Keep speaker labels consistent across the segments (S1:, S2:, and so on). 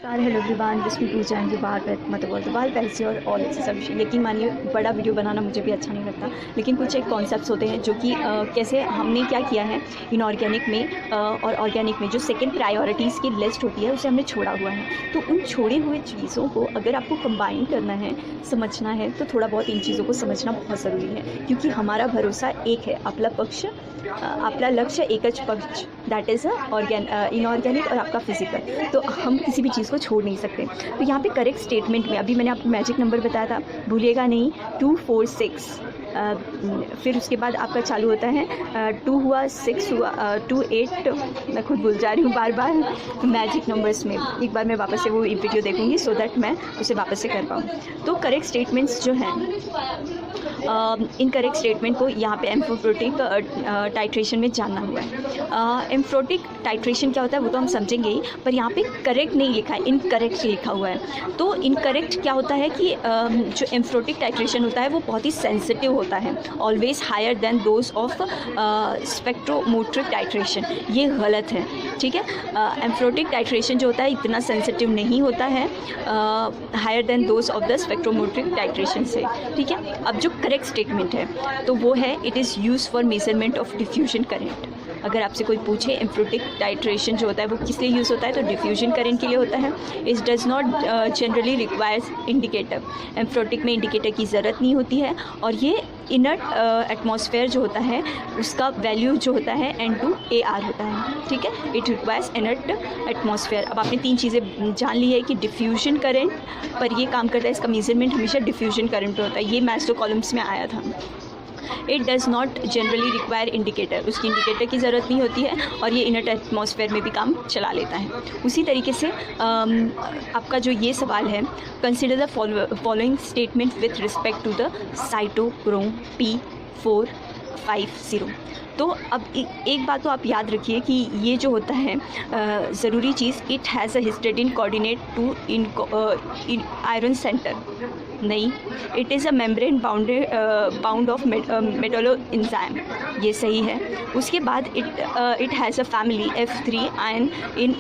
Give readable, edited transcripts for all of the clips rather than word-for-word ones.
S1: नमस्कार, hello everyone, जिसमें पूछ जाएंगे बाल पैसे और ऑल ऐसे सब विषय। यकीन मानिए बड़ा वीडियो बनाना मुझे भी अच्छा नहीं लगता, लेकिन कुछ एक कॉन्सेप्ट्स होते हैं जो कि कैसे हमने क्या किया है इनऑर्गेनिक में और ऑर्गेनिक में जो सेकंड प्रायोरिटीज़ की लिस्ट होती है उसे हमने छोड़ा हुआ है। तो उन छोड़े हुए चीज़ों को अगर आपको कंबाइन करना है, समझना है, तो थोड़ा बहुत इन चीज़ों को समझना बहुत ज़रूरी है, क्योंकि हमारा भरोसा एक है, आपला पक्ष, आपला लक्ष्य एकच पक्ष, दैट इज़ इनऑर्गेनिक और आपका फिजिकल। तो हम किसी भी चीज़ को छोड़ नहीं सकते। तो यहाँ पे करेक्ट स्टेटमेंट में अभी मैंने आपको मैजिक नंबर बताया था, भूलिएगा नहीं, 246। फिर उसके बाद आपका चालू होता है 2 हुआ, 6 हुआ, 2 8, मैं खुद भूल जा रही हूँ बार बार मैजिक नंबर्स में। एक बार मैं वापस से वो वीडियो देखूँगी सो दैट मैं उसे वापस से कर पाऊँ। तो करेक्ट स्टेटमेंट्स जो हैं, इन करेक्ट स्टेटमेंट को यहाँ पे एम्फोटिक टाइट्रेशन में जानना हुआ है। एम्फोटिक टाइट्रेशन क्या होता है वो तो हम समझेंगे ही, पर यहाँ पे करेक्ट नहीं लिखा है, इनकरेक्ट लिखा हुआ है। तो इनकरेक्ट क्या होता है कि जो एम्फोटिक टाइट्रेशन होता है वो बहुत ही सेंसिटिव होता है, always higher than those of spectrophotometric titration. ये गलत है, ठीक है। एम्फोटिक टाइट्रेशन जो होता है इतना सेंसिटिव नहीं होता है higher than those of the spectrometric titration से, ठीक है। अब जो करेक्ट स्टेटमेंट है तो वो है, it is use for measurement of diffusion current. अगर आपसे कोई पूछे एम्फोटिक टाइट्रेशन जो होता है वो किस लिए यूज़ होता है, तो डिफ्यूजन करेंट के लिए होता है। It does not generally requires indicator. Amphoteric में इंडिकेटर की ज़रूरत नहीं होती है, और ये इनर्ट एटमॉस्फेयर जो होता है उसका वैल्यू जो होता है N2AR होता है, ठीक है। It requires inert atmosphere. अब आपने 3 चीज़ें जान ली है कि डिफ्यूजन करंट पर ये काम करता है, इसका मेजरमेंट हमेशा डिफ्यूजन करंट पे होता है। ये मैथ्स कॉलम्स में आया था। It does not generally require indicator, उसकी इंडिकेटर की ज़रूरत नहीं होती है, और ये इनर्ट एटमॉस्फेयर में भी काम चला लेता है। उसी तरीके से आपका जो ये सवाल है, consider the following statement with respect to the cytochrome P450। तो अब एक बात तो आप याद रखिए कि ये जो होता है ज़रूरी चीज़, it has a histidine coordinate to in iron centre, नहीं, it is a membrane bound of metallo enzyme, ये सही है। उसके बाद it has a family F3 ion in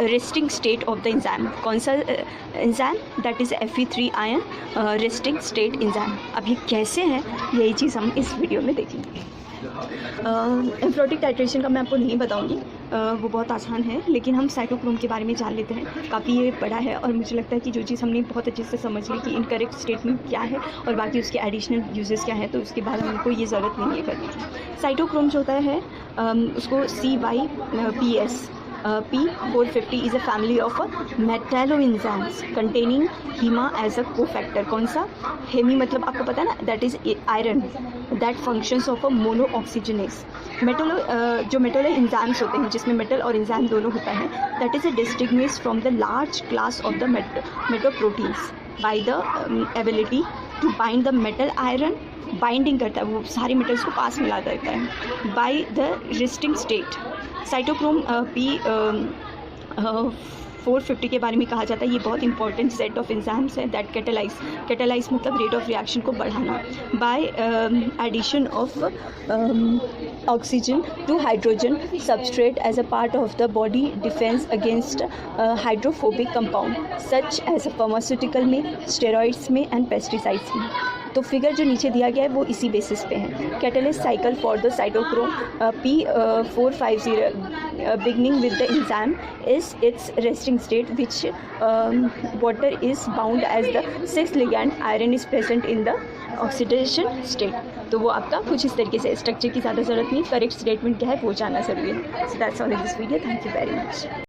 S1: resting state of the enzyme. कौन सा enzyme? That is Fe3 ion resting state enzyme. अब ये कैसे हैं, यही चीज़ हम इस वीडियो में देखेंगे। एम्फोटिक टाइट्रेशन का मैं आपको नहीं बताऊंगी, वो बहुत आसान है, लेकिन हम साइटोक्रोम के बारे में जान लेते हैं। काफ़ी ये बड़ा है और मुझे लगता है कि जो चीज़ हमने बहुत अच्छे से समझ ली कि इनकरेक्ट स्टेटमेंट क्या है और बाकी उसके एडिशनल यूजेस क्या हैं, तो उसके बाद हमको ये ज़रूरत नहीं है करने की। साइटोक्रोम जो होता है उसको CYPS P450 is a family of metalloenzymes containing hema as a cofactor। कौन सा? हेमी मतलब आपको पता है ना, that is iron that functions of a mono oxygenase. जो मेटलो एंजाइम्स होते हैं जिसमें मेटल और एंजाइम दोनों होता है, that is a distinguish from the large class of the metalloproteins by the ability to bind the metal iron. Binding करता है, वो सारे मेटल्स को पास मिला देता है by the resting state. Cytochrome P450 के बारे में कहा जाता है, ये बहुत इंपॉर्टेंट सेट ऑफ एंजाइम्स है दैट कैटेलाइज मतलब रेट ऑफ रिएक्शन को बढ़ाना by addition of oxygen to hydrogen substrate as a part of the body defence against hydrophobic compound such as a pharmaceutical में, स्टेरॉइड्स में and pesticides में। तो figure जो नीचे दिया गया है वो इसी बेसिस पे है। Catalyst cycle for the cytochrome P450 beginning with the enzyme is its resting state, which water is bound as the 6th ligand, iron is present in the oxidation state। तो वो आपका कुछ इस तरीके से, स्ट्रक्चर की ज़्यादा ज़रूरत नहीं, करेक्ट स्टेटमेंट क्या है वो जानना ज़रूरी है। So that's all in this video, thank you very much.